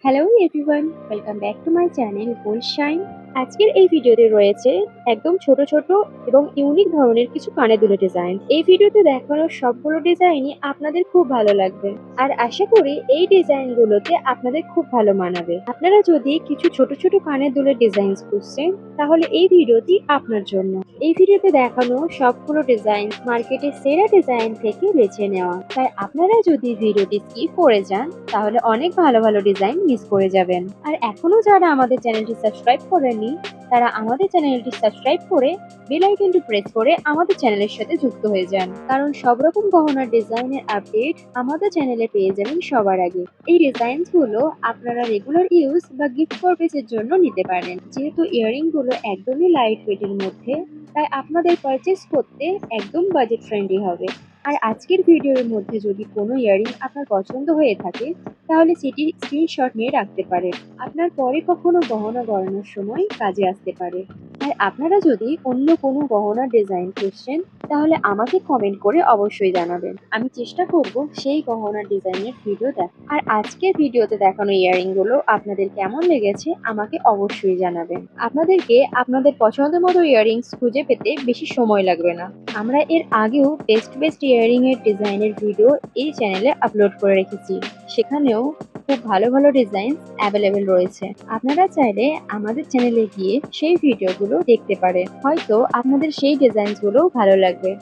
Hello everyone, welcome back to my channel gold shine. আজকের এই ভিডিওতে রয়েছে একদম ছোট ছোট এবং ইউনিক ধরনের কিছু কানের দুলের ডিজাইন। এই ভিডিওতে দেখানো সবগুলো ডিজাইনই আপনাদের খুব ভালো লাগবে, আর আশা করি এই ডিজাইনগুলোতে আপনাদের খুব ভালো মানাবে। আপনারা যদি কিছু ছোট ছোট কানের দুলের ডিজাইন খুঁজছেন, তাহলে এই ভিডিওটি আপনার জন্য। এই ভিডিওতে দেখানো সবগুলো ডিজাইন মার্কেটের সেরা ডিজাইন থেকে বেছে নেওয়া, তাই আপনারা যদি ভিডিওটি স্কিপ করে যান তাহলে অনেক ভালো ভালো ডিজাইন মিস করে যাবেন। আর এখনো যারা আমাদের চ্যানেলটি সাবস্ক্রাইব করেননি, তারা আমাদের চ্যানেলটি সাবস্ক্রাইব করে বেল আইকনটি প্রেস করে আমাদের চ্যানেলের সাথে যুক্ত হয়ে যান, কারণ সব রকম গহনার ডিজাইনের আপডেট আমাদের চ্যানেলে পেয়ে যাবেন সবার আগে। এই ডিজাইনগুলো আপনারা রেগুলার ইউজ বা গিফট পারপাসের জন্য নিতে পারেন। যেহেতু ইয়াররিং গুলো একদমই লাইট ওয়েটের মধ্যে, তাই আপনাদের পারচেস করতে একদম বাজেট ফ্রেন্ডলি হবে। আর আজকের ভিডিওর মধ্যে যদি কোনো ইয়াররিং আপনার পছন্দ হয়ে থাকে, তাহলে সেটির স্ক্রিনশট নিয়ে রাখতে পারেন। আপনার পরে কখনো গহনা গড়ানোর সময় কাজে আসতে পারে। আর আপনারা যদি অন্য কোনো গহনার ডিজাইন খুঁজছেন, তাহলে আমাকে কমেন্ট করে অবশ্যই জানাবেন। আমি চেষ্টা করব সেই গহনার ডিজাইনের ভিডিও দেখা। আর আজকের ভিডিওতে দেখানো ইয়াররিং গুলো আপনাদের কেমন লেগেছে আমাকে অবশ্যই জানাবেন। আপনাদেরকে আপনাদের পছন্দ মতো ইয়াররিংস খুঁজে পেতে বেশি সময় লাগবে না। আমরা এর আগেও বেস্ট ইয়াররিং এর ডিজাইনের ভিডিও এই চ্যানেলে আপলোড করে রেখেছি, সেখানেও খুব ভালো ভালো ডিজাইন অ্যাভেলেবেল রয়েছে। আপনারা চাইলে আমাদের চ্যানেলে গিয়ে সেই ভিডিওগুলো দেখতে পারেন, হয়তো আপনাদের সেই ডিজাইনগুলো ভালো লাগবে।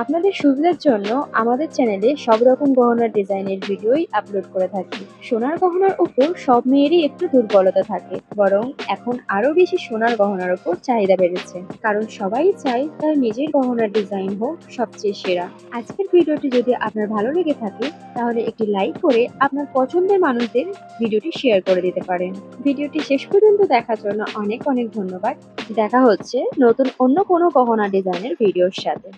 আপনাদের সুবিধার জন্য আমাদের চ্যানেলে সব রকম গহনার ডিজাইনের ভিডিওই আপলোড করে থাকি। সোনার গহনার উপর সব মেয়েরই একটু দুর্বলতা থাকে, বরং এখন আরো বেশি সোনার গহনার উপর চাহিদা বেড়েছে, কারণ সবাই চায় তার নিজের গহনার ডিজাইন হোক সবচেয়ে সেরা। আজকের ভিডিওটি যদি আপনার ভালো লেগে থাকে, তাহলে একটি লাইক করে আপনার পছন্দের মানুষদের ভিডিওটি শেয়ার করে দিতে পারেন। ভিডিওটি শেষ পর্যন্ত দেখার জন্য অনেক অনেক ধন্যবাদ। দেখা হচ্ছে নতুন অন্য কোনো গহনা ডিজাইনের ভিডিওর সাথে।